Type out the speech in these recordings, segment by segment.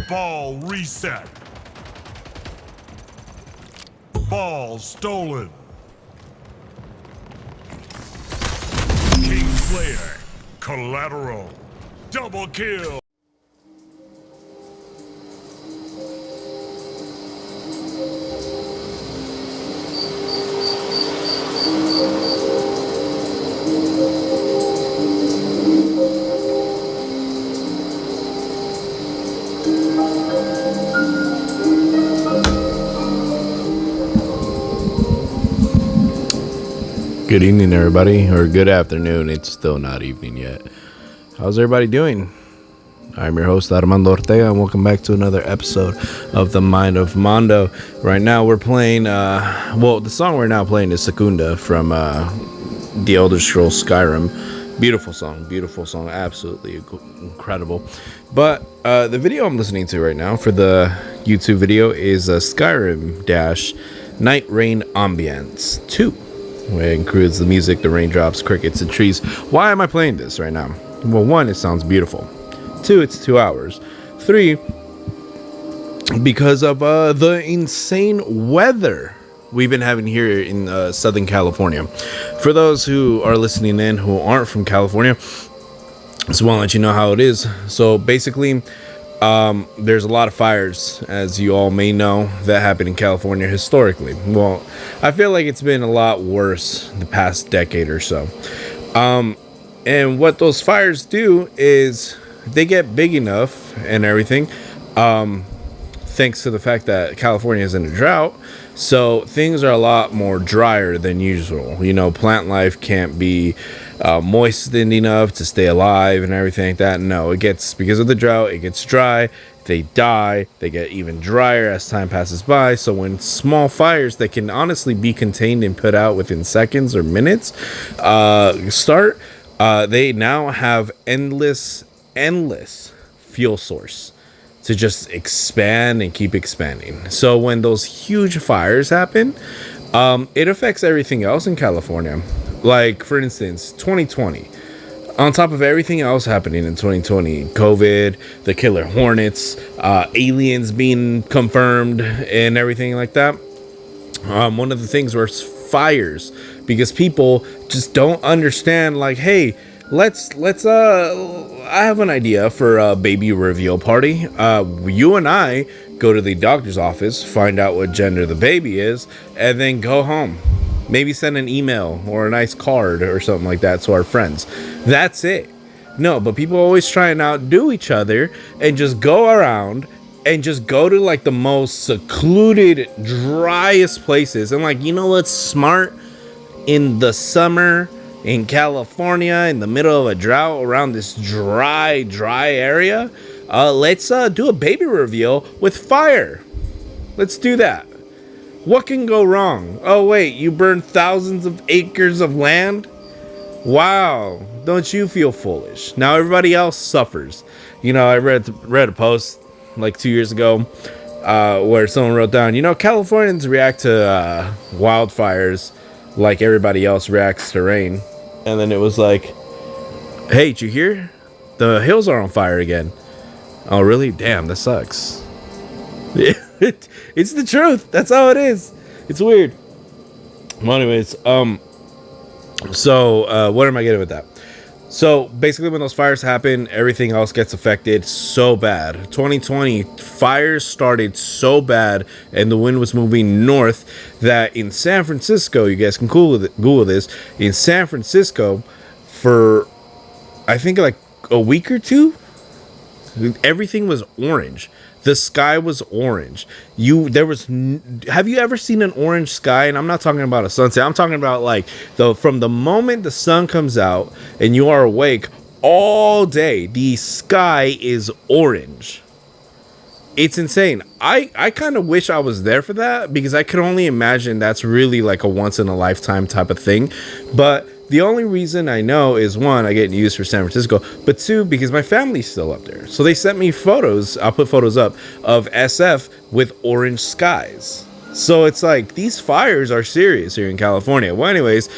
Ball reset. Ball stolen. King Slayer. Collateral. Double kill. Good evening, everybody, or good afternoon. It's still not evening yet. How's everybody doing? I'm your host, Armando Ortega, and welcome back to another episode of The Mind of Mando. Right now, we're playing, the song we're now playing is Secunda from The Elder Scrolls Skyrim. Beautiful song, absolutely incredible. But the video I'm listening to right now for the YouTube video is Skyrim Night Rain Ambience 2. It includes the music, the raindrops, crickets, and trees. Why am I playing this right now? Well, 1, it sounds beautiful. 2, it's 2 hours. 3, because of the insane weather we've been having here in Southern California. For those who are listening in who aren't from California, just want to let you know how it is. So basically, there's a lot of fires, as you all may know, that happen in California historically. Well, I feel like it's been a lot worse the past decade or so. And what those fires do is they get big enough and everything, thanks to the fact that California is in a drought. So things are a lot more drier than usual. You know, plant life can't be moistened enough to stay alive and everything like that. No, it gets, because of the drought, it gets dry. They die. They get even drier as time passes by. So when small fires that can honestly be contained and put out within seconds or minutes start, they now have endless fuel source to just expand and keep expanding. So when those huge fires happen, it affects everything else in California. Like, for instance, 2020. On top of everything else happening in 2020, COVID, the killer hornets, aliens being confirmed, and everything like that. One of the things was fires, because people just don't understand, like, hey, let's I have an idea for a baby reveal party. You and I go to the doctor's office, find out what gender the baby is, and then go home. Maybe send an email or a nice card or something like that to our friends. That's it. No, but people always try and outdo each other and just go around and just go to like the most secluded, driest places. And like, you know what's smart? In the summer in California, in the middle of a drought, around this dry area, let's do a baby reveal with fire. Let's do that. What can go wrong? Oh wait, you burned thousands of acres of land? Wow, don't you feel foolish? Now everybody else suffers. You know, I read a post like 2 years ago where someone wrote down, you know, Californians react to wildfires like everybody else reacts to rain. And then it was like, hey, did you hear? The hills are on fire again. Oh, really? Damn, that sucks. It's the truth. That's how it is. It's weird. Well, anyways, so what am I getting with that? So basically, when those fires happen, everything else gets affected so bad. 2020 fires started so bad, and the wind was moving north that in San Francisco, you guys can Google this. In San Francisco, for I think like a week or two, everything was orange. The sky was orange. Have you ever seen an orange sky? And I'm not talking about a sunset. I'm talking about like from the moment the sun comes out and you are awake all day, the sky is orange. It's insane. I kind of wish I was there for that, because I could only imagine that's really like a once in a lifetime type of thing. But the only reason I know is, 1, I get used for San Francisco, but 2, because my family's still up there. So they sent me photos, I'll put photos up, of SF with orange skies. So it's like, these fires are serious here in California. Well, anyways,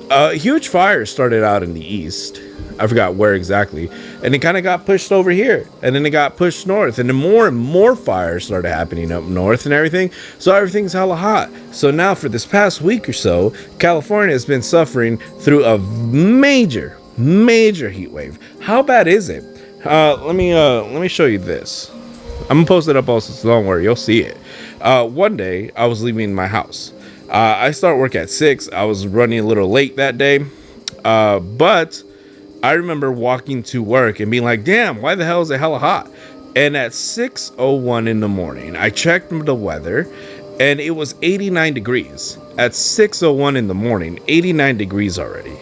a huge fire started out in the east. I forgot where exactly. And it kind of got pushed over here. And then it got pushed north. And then more and more fires started happening up north and everything. So everything's hella hot. So now for this past week or so, California has been suffering through a major heat wave. How bad is it? Let me show you this. I'm gonna post it up also, so don't worry, you'll see it. One day I was leaving my house. I start work at 6. I was running a little late that day. But I remember walking to work and being like, damn, why the hell is it hella hot? And at 6:01 in the morning, I checked the weather and it was 89 degrees. At 6:01 in the morning, 89 degrees already.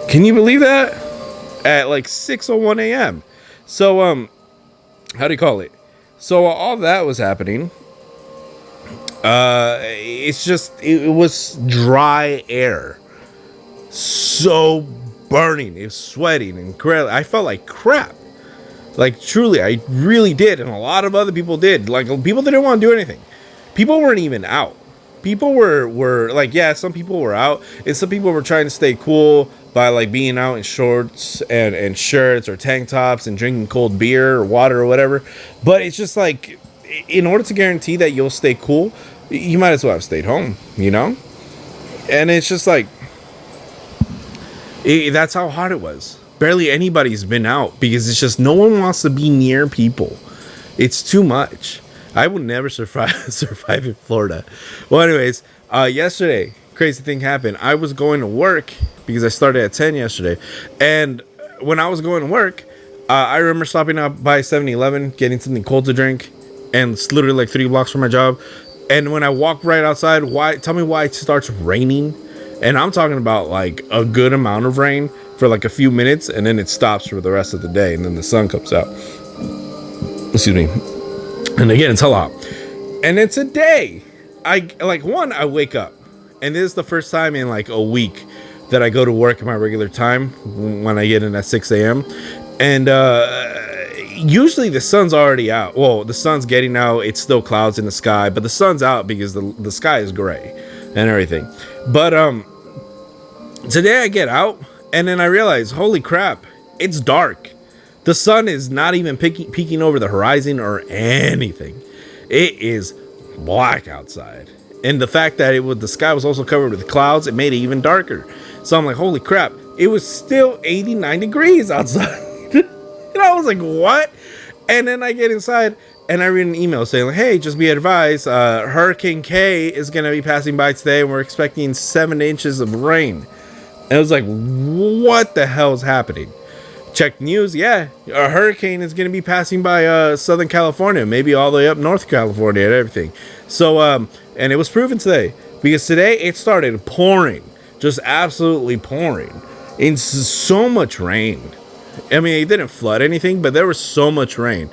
Can you believe that? At like 6:01 a.m. So, how do you call it? So all that was happening. It was dry air. So burning. It was sweating and I felt like crap. Like truly, I really did. And a lot of other people did. Like people didn't want to do anything. People weren't even out. People were like, yeah, some people were out. And some people were trying to stay cool by like being out in shorts and shirts or tank tops and drinking cold beer or water or whatever. But it's just like, in order to guarantee that you'll stay cool, you might as well have stayed home, you know? And it's just like, that's how hot it was. Barely anybody's been out because it's just no one wants to be near people. It's too much. I would never survive in Florida. Well, anyways, yesterday, crazy thing happened. I was going to work because I started at 10 yesterday. And when I was going to work, I remember stopping up by 7-Eleven, getting something cold to drink. And it's literally like 3 blocks from my job. And when I walk right outside, tell me why it starts raining. And I'm talking about like a good amount of rain for like a few minutes, and then it stops for the rest of the day, and then the sun comes out. Excuse me. And again, it's hella hot. And it's a day. I wake up, and this is the first time in like a week that I go to work at my regular time when I get in at 6 a.m. And usually the sun's already out. Well, the sun's getting out. It's still clouds in the sky, but the sun's out because the sky is gray and everything. But today I get out and then I realize, holy crap, it's dark. The sun is not even peeking over the horizon or anything. It is black outside. And the fact that the sky was also covered with clouds, it made it even darker. So I'm like, holy crap, it was still 89 degrees outside. And I was like, what? And then I get inside and I read an email saying, like, hey, just be advised, Hurricane K is going to be passing by today, and we're expecting 7 inches of rain. And I was like, what the hell is happening? Check news, yeah, a hurricane is going to be passing by Southern California, maybe all the way up North California and everything. So, and it was proven today, because today it started pouring, just absolutely pouring. It's so much rain. I mean, it didn't flood anything, but there was so much rain.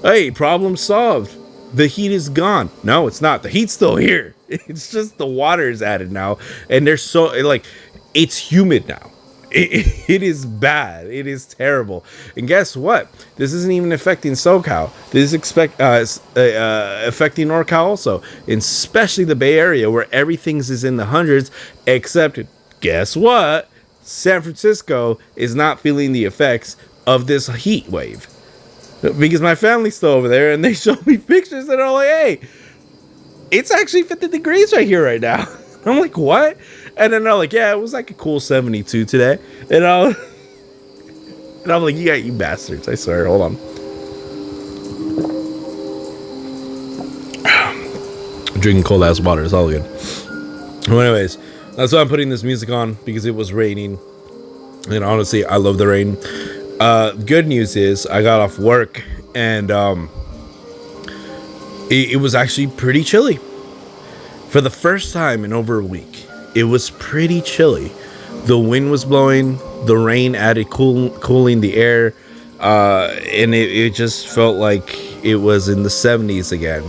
Hey, problem solved. The heat is gone. No, it's not. The heat's still here. It's just the water is added now. And there's so, like, it's humid now. It is bad. It is terrible. And guess what? This isn't even affecting SoCal. This is affecting NorCal also. And especially the Bay Area, where everything's is in the hundreds. Except, guess what? San Francisco is not feeling the effects of this heat wave. Because my family's still over there, and they show me pictures that are like, hey, it's actually 50 degrees right here right now. I'm like, what? And then they're like, yeah, it was like a cool 72 today. And I'm like, you bastards, I swear. Hold on. I'm drinking cold ass water. It's all good. Well, anyways, that's why I'm putting this music on, because it was raining. And honestly, I love the rain. Good news is I got off work and it was actually pretty chilly. For the first time in over a week, it was pretty chilly. The wind was blowing, the rain added cooling the air, and it just felt like it was in the 70s again.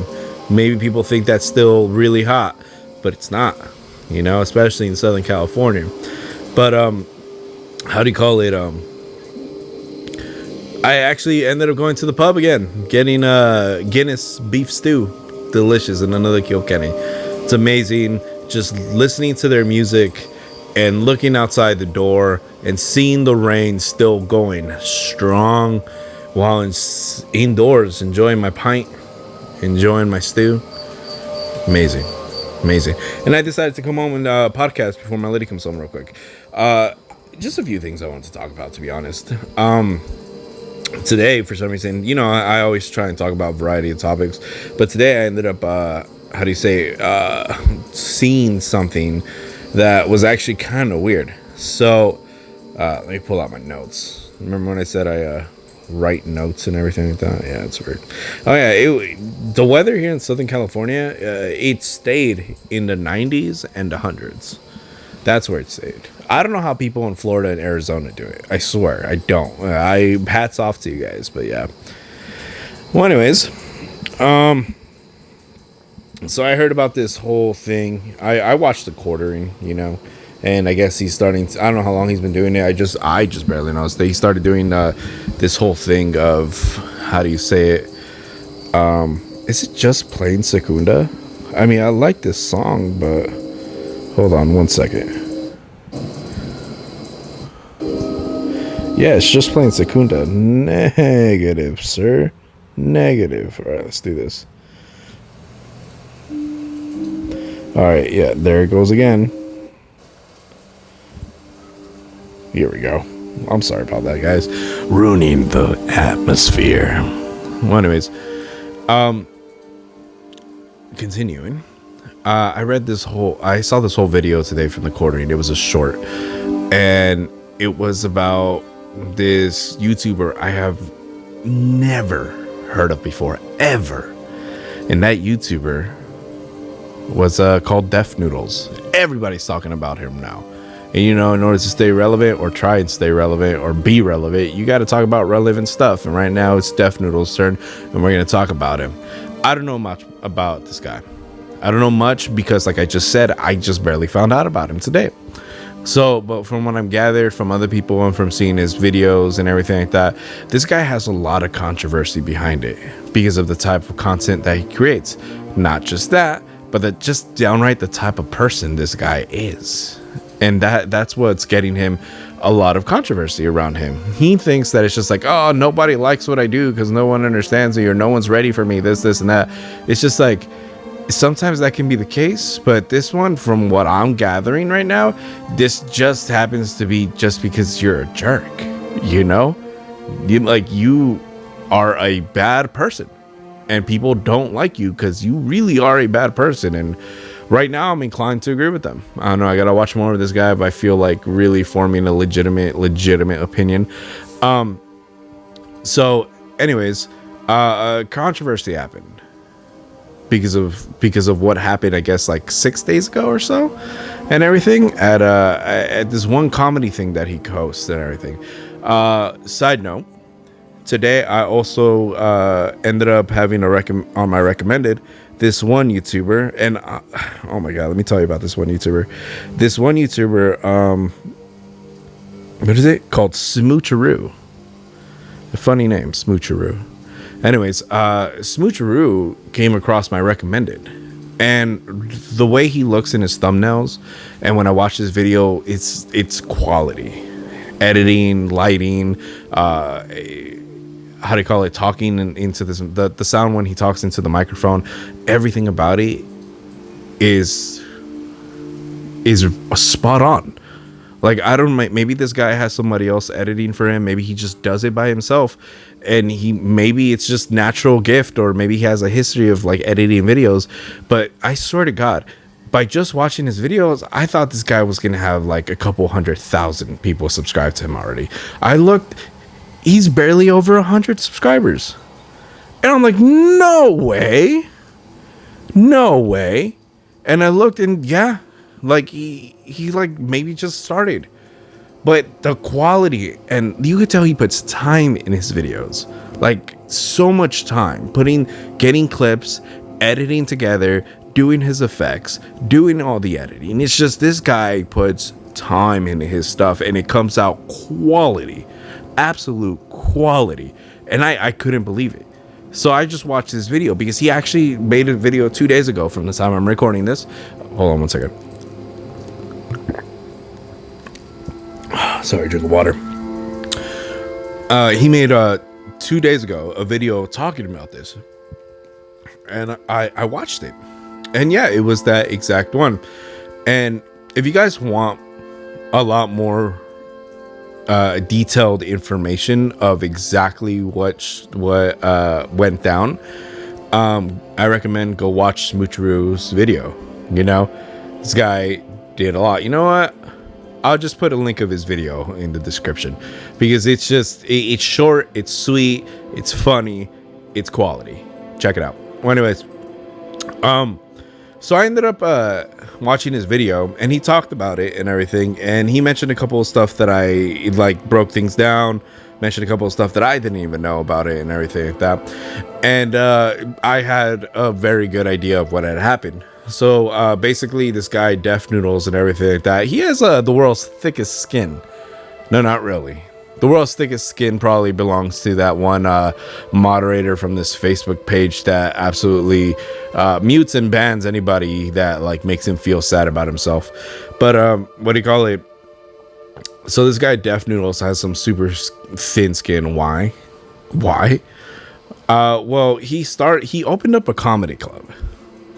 Maybe people think that's still really hot, but it's not, you know, especially in Southern California. But how do you call it? I actually ended up going to the pub again, getting Guinness beef stew, delicious, and another Kilkenny. It's amazing. Just listening to their music and looking outside the door and seeing the rain still going strong while indoors enjoying my pint, enjoying my stew. Amazing. And I decided to come home and podcast before my lady comes home real quick. Just a few things I wanted to talk about, to be honest. Today, for some reason, I always try and talk about a variety of topics, but today I ended up seeing something that was actually kind of weird. So let me pull out my notes. Remember when I said I write notes and everything like that? Yeah, it's weird. Oh yeah, the weather here in Southern California, it stayed in the 90s and the hundreds. That's where it stayed. I don't know how people in Florida and Arizona do it. I swear, I don't. Hats off to you guys, but yeah. Well, anyways, so I heard about this whole thing. I watched the quartering, and I guess he's starting I don't know how long he's been doing it. I just barely noticed that he started doing this whole thing of, how do you say it? Is it just plain Secunda? I mean, I like this song, but hold on one second. Yeah, it's just plain Secunda. Negative, sir. Negative. All right, let's do this. All right, yeah, there it goes again. Here we go. I'm sorry about that, guys. Ruining the atmosphere. Well, anyways, continuing. I saw this whole video today from the quartering. It was a short, and it was about this YouTuber I have never heard of before, ever. And that YouTuber was called Deaf Noodles. Everybody's talking about him now. And in order to stay relevant, or try and stay relevant, or be relevant, you got to talk about relevant stuff. And right now it's Deaf Noodles' turn, and we're going to talk about him. I don't know much about this guy. I don't know much because, like I just said, I just barely found out about him today. So, but from what I'm gathered from other people and from seeing his videos and everything like that, this guy has a lot of controversy behind it because of the type of content that he creates. Not just that, but just downright the type of person this guy is. And that's what's getting him a lot of controversy around him. He thinks that it's just like, oh, nobody likes what I do because no one understands me, or no one's ready for me, this, and that. It's just like, sometimes that can be the case, but this one, from what I'm gathering right now, this just happens to be just because you're a jerk. You are a bad person, and people don't like you because you really are a bad person. And right now I'm inclined to agree with them. I don't know, I gotta watch more of this guy if I feel like really forming a legitimate opinion. So anyways, controversy happened because of what happened, I guess, like 6 days ago or so, and everything at this one comedy thing that he hosts and everything. Side note, today I also ended up having on my recommended this one YouTuber, and oh my god, let me tell you about this one YouTuber. This one YouTuber, what is it called? Smoocharoo. A funny name, Smoocharoo. Anyways, Smoocharoo came across my recommended, and the way he looks in his thumbnails, and when I watch this video, it's quality, editing, lighting, how do you call it, talking into this, the sound when he talks into the microphone, everything about it is spot on. Like, I don't know, maybe this guy has somebody else editing for him. Maybe he just does it by himself, and maybe it's just natural gift, or maybe he has a history of like editing videos. But I swear to God, by just watching his videos, I thought this guy was gonna have like a couple 100,000 people subscribed to him already. I looked, he's barely over 100 subscribers, and I'm like, no way. And I looked, and yeah, like he like maybe just started, but the quality, and you could tell he puts time in his videos, like so much time getting clips, editing together, doing his effects, doing all the editing. It's just, this guy puts time into his stuff, and it comes out quality, absolute quality. And I couldn't believe it. So I just watched this video because he actually made a video 2 days ago from the time I'm recording this. Hold on one second. Sorry, drink of water. He made 2 days ago a video talking about this, and I watched it, and yeah, it was that exact one. And if you guys want a lot more detailed information of exactly what went down, I recommend go watch Smoocharoo's video. You know, this guy did a lot. You know what? I'll just put a link of his video in the description, because it's just it's short, it's sweet, it's funny, it's quality. Check it out. Well, anyways, so I ended up watching his video, and he talked about it and everything, and he mentioned a couple of stuff that I like, broke things down, mentioned a couple of stuff that I didn't even know about it and everything like that. And I had a very good idea of what had happened. So basically, this guy, Def Noodles and everything like that, he has the world's thickest skin. No, not really. The world's thickest skin probably belongs to that one moderator from this Facebook page that absolutely mutes and bans anybody that like makes him feel sad about himself. But what do you call it? So this guy, Def Noodles, has some super thin skin. Why? Well, he opened up a comedy club.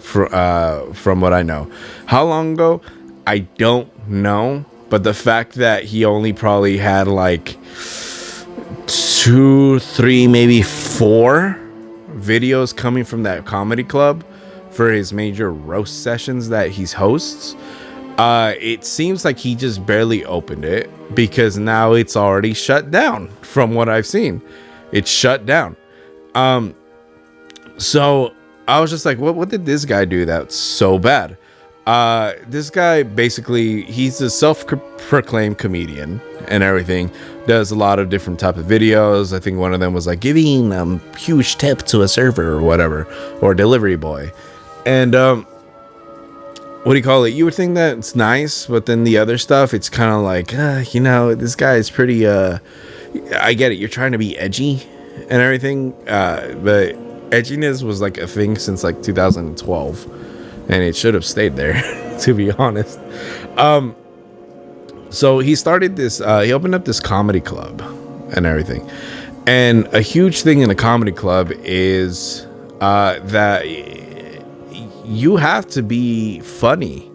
From what I know. How long ago? I don't know. But the fact that he only probably had like 2, 3, maybe 4 videos coming from that comedy club for his major roast sessions that he hosts, it seems like he just barely opened it, because now it's already shut down. From what I've seen, it's shut down. So I was just like, what did this guy do that's so bad? This guy, basically, he's a self-proclaimed comedian and everything, does a lot of different type of videos. I think one of them was like giving huge tip to a server or whatever, or delivery boy. And what do you call it? You would think that it's nice, but then the other stuff, it's kind of like, you know, this guy is pretty I get it, you're trying to be edgy and everything, but edginess was like a thing since like 2012, and it should have stayed there, to be honest. So he started this, he opened up this comedy club and everything. And a huge thing in a comedy club is that you have to be funny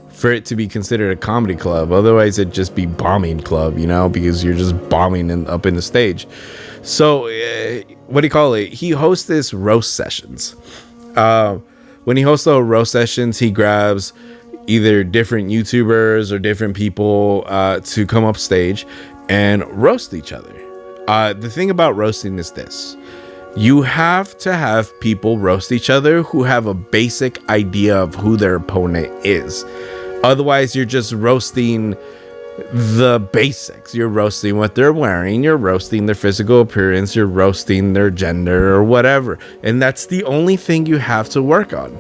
for it to be considered a comedy club. Otherwise, it'd just be bombing club, you know, because you're just bombing up in the stage. So what do you call it? He hosts this roast sessions. When he hosts those roast sessions, he grabs either different YouTubers or different people to come up stage and roast each other. The thing about roasting is this: you have to have people roast each other who have a basic idea of who their opponent is. Otherwise, you're just roasting the basics. You're roasting what they're wearing, you're roasting their physical appearance, you're roasting their gender or whatever, and that's the only thing you have to work on.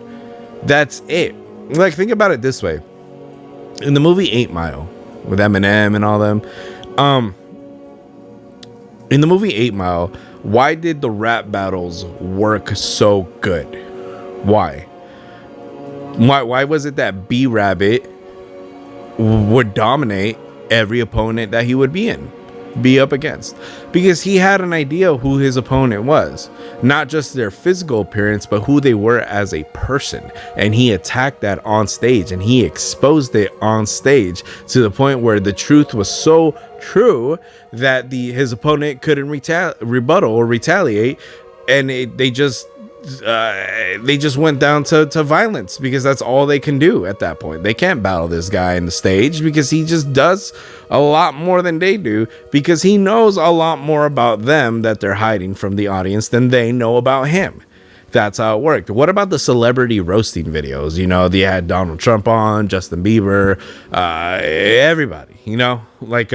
That's it. Like, think about it this way: in the movie 8 Mile with Eminem and all them, in the movie 8 Mile, why did the rap battles work so good? Why was it that B Rabbit would dominate every opponent that he would be up against? Because he had an idea of who his opponent was, not just their physical appearance, but who they were as a person. And he attacked that on stage, and he exposed it on stage to the point where the truth was so true that his opponent couldn't rebuttal or retaliate, and they just went down to violence, because that's all they can do at that point. They can't battle this guy in the stage, because he just does a lot more than they do, because he knows a lot more about them that they're hiding from the audience than they know about him. That's how it worked. What about the celebrity roasting videos? You know, they had Donald Trump on, Justin Bieber, everybody, you know, like,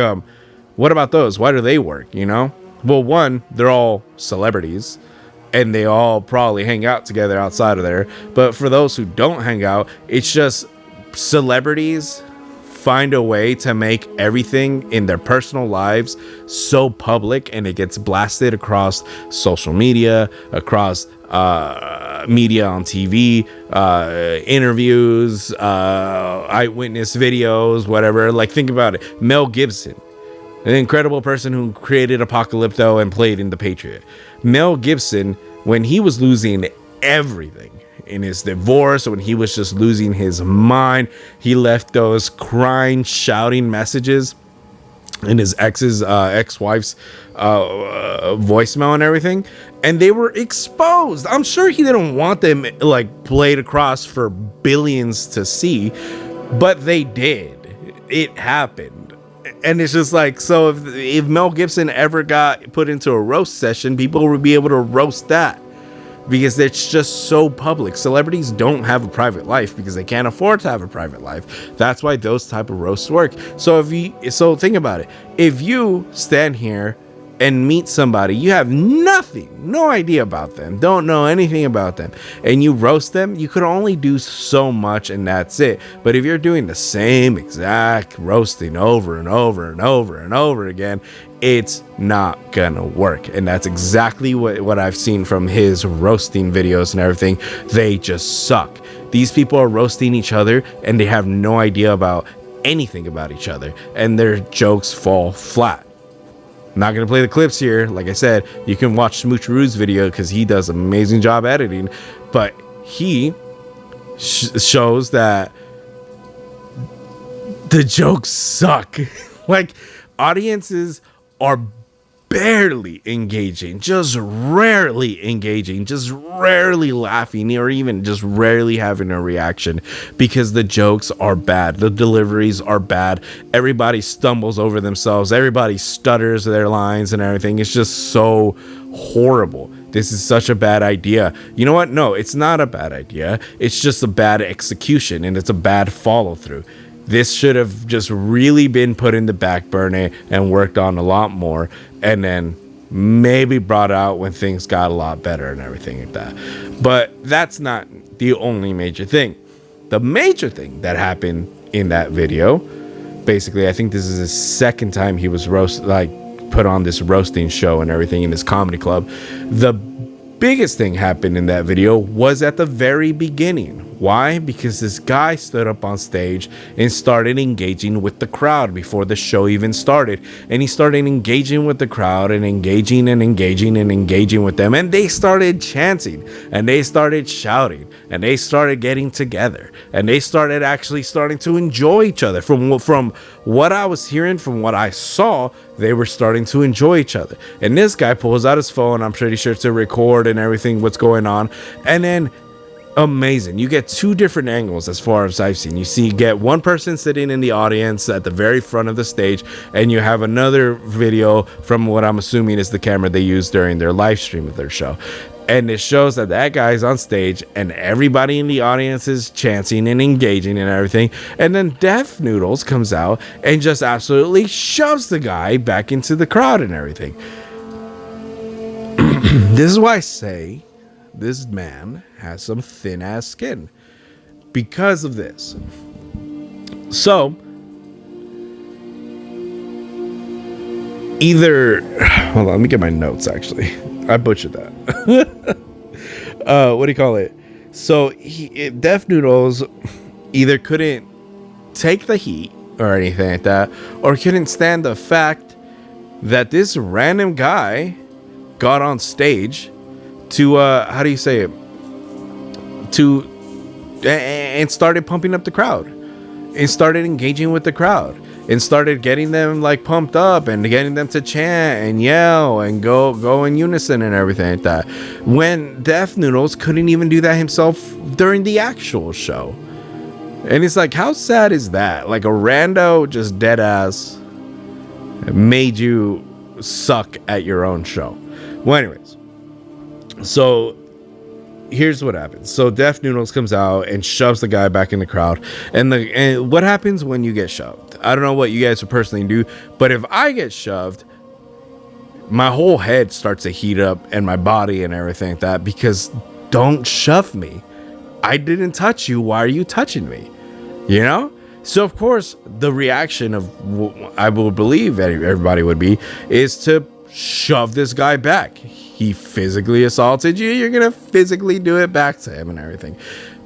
what about those? Why do they work? You know, well, one, they're all celebrities, and they all probably hang out together outside of there. But for those who don't hang out, it's just celebrities find a way to make everything in their personal lives so public, and it gets blasted across social media, across media on TV, eyewitness videos, whatever. Like, think about it. Mel Gibson an incredible person who created Apocalypto and played in The Patriot. Mel Gibson, when he was losing everything in his divorce, when he was just losing his mind, he left those crying, shouting messages in his ex-wife's voicemail and everything, and they were exposed. I'm sure he didn't want them like played across for billions to see, but they did. It happened. And it's just like, so if Mel Gibson ever got put into a roast session, people would be able to roast that, because it's just so public. Celebrities don't have a private life because they can't afford to have a private life. That's why those type of roasts work. So think about it. If you stand here and meet somebody, you have no idea about them, don't know anything about them, and you roast them, you could only do so much, and that's it. But if you're doing the same exact roasting over and over and over and over again, it's not gonna work. And that's exactly what I've seen from his roasting videos and everything. They just suck. These people are roasting each other and they have no idea about anything about each other, and their jokes fall flat. I'm not gonna play the clips here. Like I said, you can watch Smoocharoo's video because he does an amazing job editing, but he shows that the jokes suck. Like, audiences are barely engaging, just rarely engaging, just rarely laughing, or even just rarely having a reaction, because the jokes are bad, the deliveries are bad, everybody stumbles over themselves, everybody stutters their lines and everything. It's just so horrible. This is such a bad idea. You know what? No, it's not a bad idea. It's just a bad execution, and it's a bad follow through. This should have just really been put in the back burner and worked on a lot more, and then maybe brought out when things got a lot better and everything like that. But that's not the only major thing. The major thing that happened in that video, basically, I think this is his second time he was put on this roasting show and everything in this comedy club. The biggest thing happened in that video was at the very beginning. Why? Because this guy stood up on stage and started engaging with the crowd before the show even started. And he started engaging with the crowd and engaging with them. And they started chanting and they started shouting and they started getting together and they started actually starting to enjoy each other. From what I was hearing, from what I saw, they were starting to enjoy each other. And this guy pulls out his phone, I'm pretty sure, to record and everything, what's going on. And then amazing, you get two different angles as far as I've seen. You get one person sitting in the audience at the very front of the stage, and you have another video from what I'm assuming is the camera they use during their live stream of their show. And it shows that guy's on stage and everybody in the audience is chanting and engaging and everything. And then Deaf Noodles comes out and just absolutely shoves the guy back into the crowd and everything. This is why I say this man has some thin ass skin because of this. So either, hold on, let me get my notes. Actually, I butchered that. What do you call it? So Deaf Noodles either couldn't take the heat or anything like that, or couldn't stand the fact that this random guy got on stage to how do you say it, and started pumping up the crowd and started engaging with the crowd and started getting them like pumped up and getting them to chant and yell and go in unison and everything like that, when Deaf Noodles couldn't even do that himself during the actual show. And it's like, how sad is that? Like, a rando just dead ass made you suck at your own show. Well, anyways, so here's what happens. So Deaf Noodles comes out and shoves the guy back in the crowd. And what happens when you get shoved? I don't know what you guys would personally do, but if I get shoved, my whole head starts to heat up and my body and everything like that, because don't shove me. I didn't touch you. Why are you touching me? You know? So of course the reaction of, I will believe everybody would be, is to shove this guy back. He physically assaulted you. You're going to physically do it back to him and everything.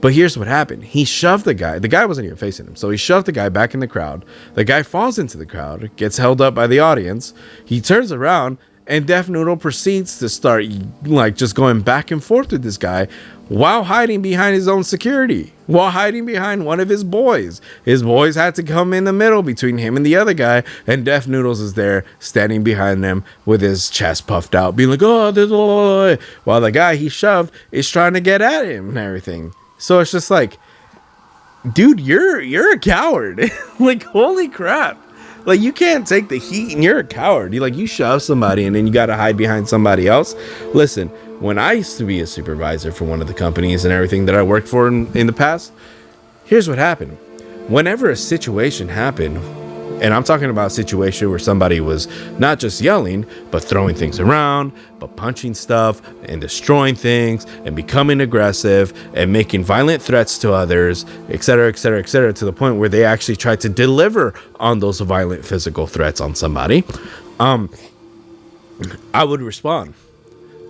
But here's what happened. He shoved the guy. The guy wasn't even facing him. So he shoved the guy back in the crowd. The guy falls into the crowd, gets held up by the audience. He turns around, and Def Noodle proceeds to start like just going back and forth with this guy while hiding behind his own security, while hiding behind one of his boys. His boys had to come in the middle between him and the other guy, and Def Noodles is there standing behind them with his chest puffed out, being like, oh, this, while the guy he shoved is trying to get at him and everything. So it's just like, dude, you're a coward. Like, holy crap. Like, you can't take the heat, and you're a coward. You shove somebody and then you got to hide behind somebody else. Listen, when I used to be a supervisor for one of the companies and everything that I worked for in the past, here's what happened. Whenever a situation happened, and I'm talking about a situation where somebody was not just yelling, but throwing things around, but punching stuff and destroying things and becoming aggressive and making violent threats to others, etc., etc., etc., to the point where they actually tried to deliver on those violent physical threats on somebody, I would respond.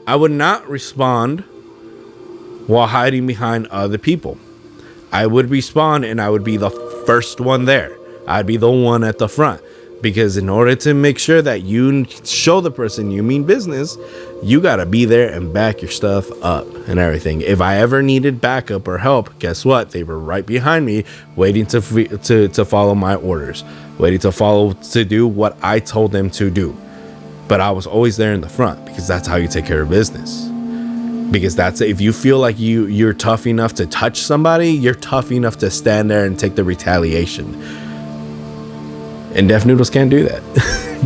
I would not respond while hiding behind other people. I would respond, and I would be the first one there. I'd be the one at the front, because in order to make sure that you show the person you mean business, you got to be there and back your stuff up and everything. If I ever needed backup or help, guess what? They were right behind me, waiting to follow my orders, waiting to do what I told them to do. But I was always there in the front, because that's how you take care of business. Because that's, if you feel like you're tough enough to touch somebody, you're tough enough to stand there and take the retaliation. And Def Noodles can't do that.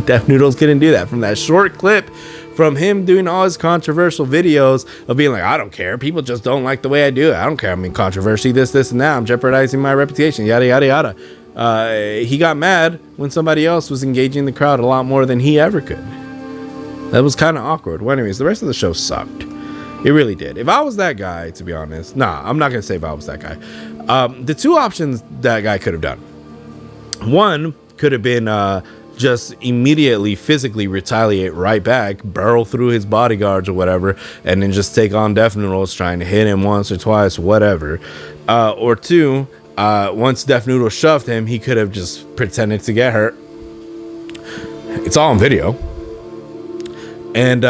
Def Noodles couldn't do that. From that short clip from him doing all his controversial videos of being like, I don't care, people just don't like the way I do it, I don't care, I'm in controversy, this and that, I'm jeopardizing my reputation, yada yada yada. He got mad when somebody else was engaging the crowd a lot more than he ever could. That was kind of awkward. Well, anyways, the rest of the show sucked. It really did. If I was that guy, to be honest, I'm not gonna say if I was that guy. The two options that guy could have done. One could have been just immediately physically retaliate right back, barrel through his bodyguards or whatever, and then just take on Def Noodles, trying to hit him once or twice, whatever. Or two, once Def Noodles shoved him, he could have just pretended to get hurt. It's all on video. And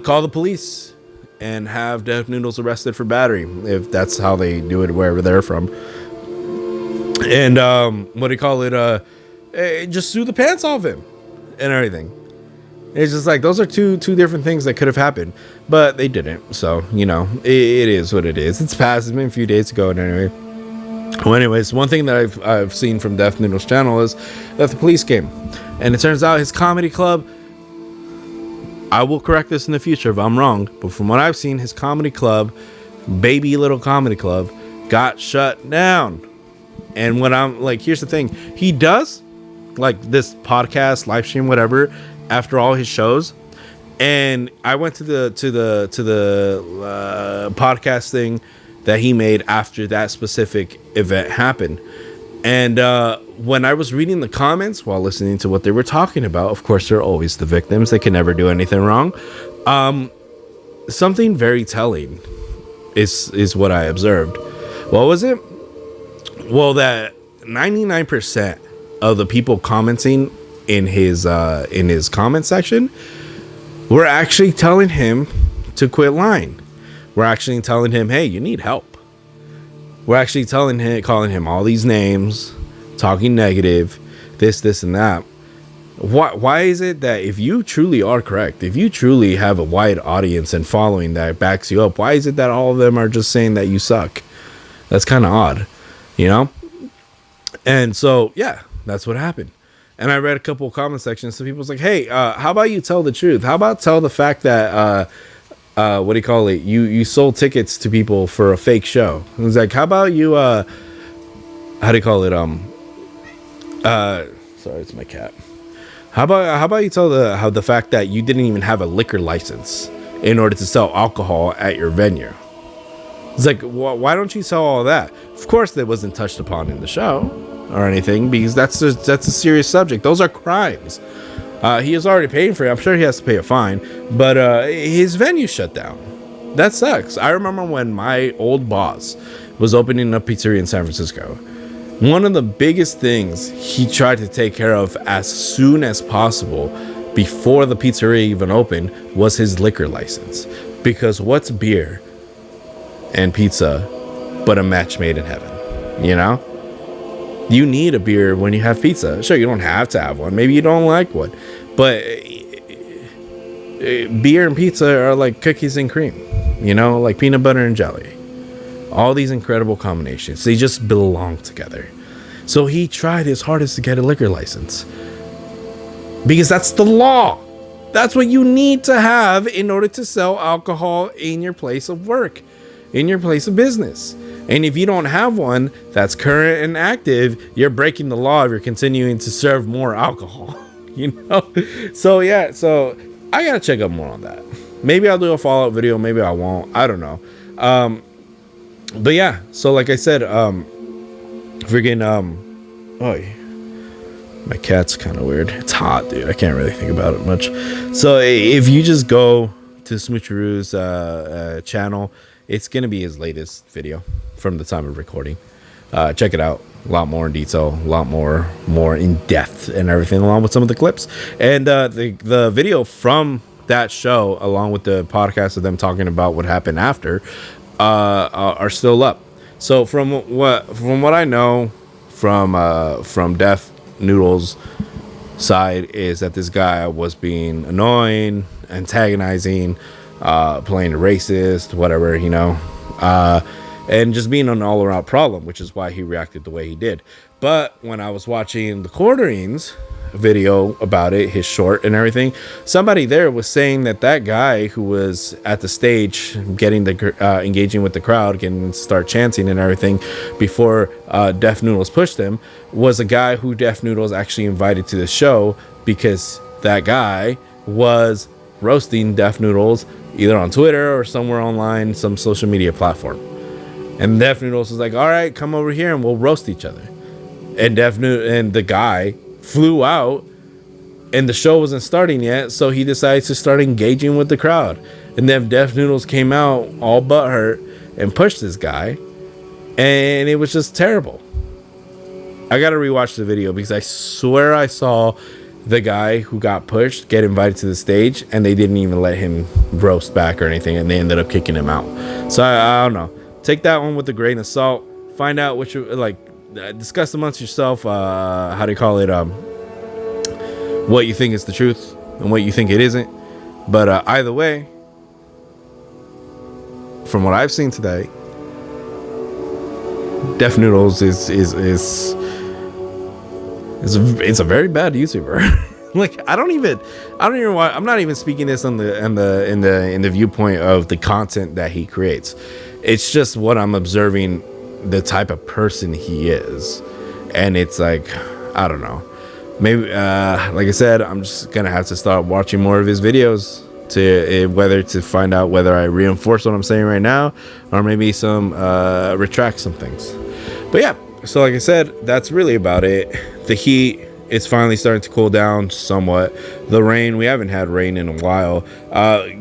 call the police and have Def Noodles arrested for battery, if that's how they do it wherever they're from. And what do you call it? Just sue the pants off him and everything. It's just like, those are two different things that could have happened, but they didn't. So, it is what it is. It's past. It's been a few days ago. And anyway. Well, anyways, one thing that I've seen from Def Noodle's channel is that the police came, and it turns out his comedy club, I will correct this in the future if I'm wrong, but from what I've seen, his comedy club, baby little comedy club, got shut down. And what I'm like, here's the thing, he does like this podcast, live stream, whatever, after all his shows. And I went to the podcast thing that he made after that specific event happened. And when I was reading the comments while listening to what they were talking about, of course, they're always the victims. They can never do anything wrong. Something very telling is what I observed. What was it? Well, that 99% of the people commenting in his comment section were actually telling him to quit lying. We're actually telling him, hey, you need help. We're actually calling him all these names, talking negative, this, and that. Why is it that if you truly are correct, if you truly have a wide audience and following that backs you up, why is it that all of them are just saying that you suck? That's kind of odd, And so, yeah, that's what happened. And I read a couple of comment sections. So people was like, hey, how about you tell the truth? How about tell the fact that, what do you call it? You sold tickets to people for a fake show. It was like, how about you, how do you call it? Sorry, it's my cat. How about you tell the fact that you didn't even have a liquor license in order to sell alcohol at your venue? It's like, why don't you sell all that? Of course, that wasn't touched upon in the show or anything, because that's a serious subject. Those are crimes. He is already paying for it. I'm sure he has to pay a fine, but his venue shut down. That sucks. I remember when my old boss was opening a pizzeria in San Francisco. One of the biggest things he tried to take care of as soon as possible before the pizzeria even opened was his liquor license. Because what's beer and pizza but a match made in heaven, you know? You need a beer when you have pizza. Sure, you don't have to have one. Maybe you don't like one. But beer and pizza are like cookies and cream, you know, like peanut butter and jelly. All these incredible combinations. They just belong together. So he tried his hardest to get a liquor license. Because that's the law. That's what you need to have in order to sell alcohol in your place of work, in your place of business. And if you don't have one that's current and active, you're breaking the law if you're continuing to serve more alcohol, you know? So yeah, so I gotta check up more on that. Maybe I'll do a follow-up video, maybe I won't, I don't know. But yeah, so like I said, freaking, oh, my cat's kind of weird. It's hot, dude. I can't really think about it much. So if you just go to Smoocharoo's channel, it's going to be his latest video from the time of recording. Check it out. A lot more in detail, a lot more in depth and everything, along with some of the clips. And the video from that show, along with the podcast of them talking about what happened after, are still up. So from what I know from Def Noodles' side is that this guy was being annoying, antagonizing, playing racist, whatever, you know, and just being an all-around problem, which is why he reacted the way he did. But when I was watching the Quarterings video about it, his short and everything, somebody there was saying that guy who was at the stage getting the engaging with the crowd, getting to start chanting and everything before Def Noodles pushed him, was a guy who Def Noodles actually invited to the show because that guy was roasting Def Noodles either on Twitter or somewhere online, some social media platform. And Def Noodles was like, all right, come over here and we'll roast each other. And the guy flew out and the show wasn't starting yet, so he decides to start engaging with the crowd. And then Def Noodles came out all butthurt and pushed this guy, and it was just terrible. I gotta rewatch the video because I swear I saw the guy who got pushed get invited to the stage and they didn't even let him roast back or anything, and they ended up kicking him out. So I don't know, take that one with a grain of salt. Find out what you like, discuss amongst yourself, what you think is the truth and what you think it isn't. But either way, from what I've seen today, Def Noodles is a very bad YouTuber. Like I don't even want, I'm not even speaking this in the viewpoint of the content that he creates. It's just what I'm observing, the type of person he is. And it's like, I don't know, maybe like I said, I'm just gonna have to start watching more of his videos to find out whether I reinforce what I'm saying right now or maybe retract some things. But yeah, so like I said, that's really about it. The heat, it's finally starting to cool down somewhat. The rain, we haven't had rain in a while.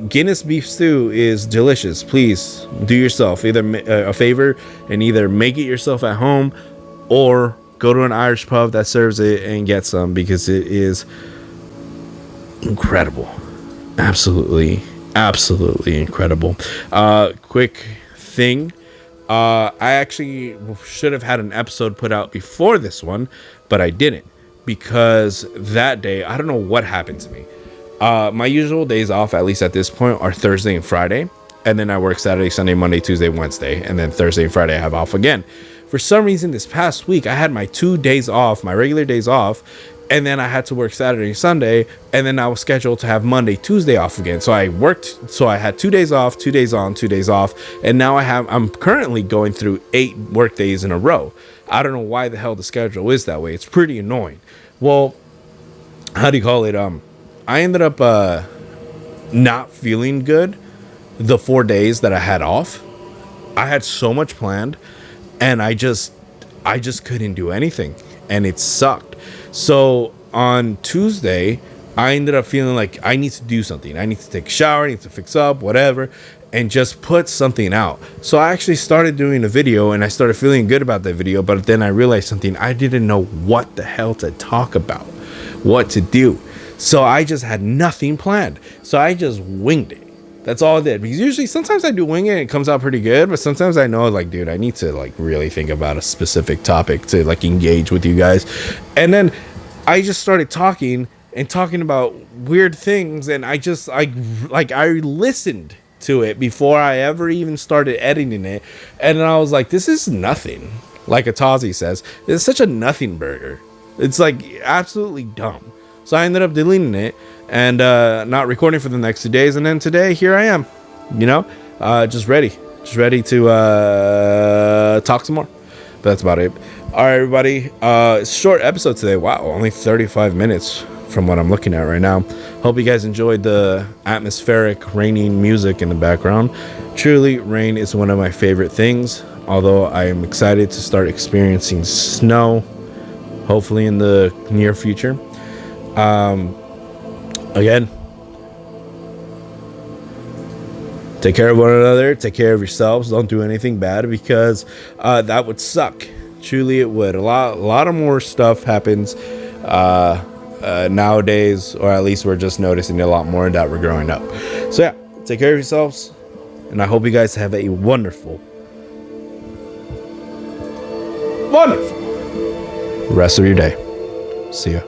Guinness beef stew is delicious. Please do yourself either a favor and either make it yourself at home or go to an Irish pub that serves it and get some, because it is incredible. Absolutely incredible. Quick thing, I actually should have had an episode put out before this one, but I didn't, because that day, I don't know what happened to me. My usual days off, at least at this point, are Thursday and Friday, and then I work Saturday, Sunday, Monday, Tuesday, Wednesday, and then Thursday and Friday I have off again. For some reason this past week, I had my 2 days off, my regular days off, and then I had to work Saturday, Sunday, and then I was scheduled to have Monday, Tuesday off again. So I worked, so I had 2 days off, 2 days on, 2 days off, and now I'm currently going through 8 work days in a row. I don't know why the hell the schedule is that way. It's pretty annoying. Well, how do you call it? I ended up not feeling good the 4 days that I had off. I had so much planned, and I just couldn't do anything, and it sucked. So on Tuesday, I ended up feeling like I need to do something. I need to take a shower, I need to fix up, whatever, and just put something out. So I actually started doing a video, and I started feeling good about that video, but then I realized something. I didn't know what the hell to talk about, what to do. So I just had nothing planned. So I just winged it. That's all I did. Because usually, sometimes I do wing it and it comes out pretty good. But sometimes I know, like, dude, I need to, like, really think about a specific topic to, like, engage with you guys. And then I just started talking about weird things. And I listened to it before I ever even started editing it. And then I was like, this is nothing. Like Atazi says, it's such a nothing burger. It's, like, absolutely dumb. So I ended up deleting it and not recording for the next 2 days. And then today, here I am, just ready to talk some more. But that's about it. All right, everybody. Short episode today. Wow, only 35 minutes from what I'm looking at right now. Hope you guys enjoyed the atmospheric raining music in the background. Truly, rain is one of my favorite things. Although I am excited to start experiencing snow, hopefully in the near future. Again, take care of one another, take care of yourselves, don't do anything bad, because that would suck. Truly it would. A lot of more stuff happens nowadays, or at least we're just noticing a lot more that we're growing up. So yeah, take care of yourselves, and I hope you guys have a wonderful rest of your day. See ya.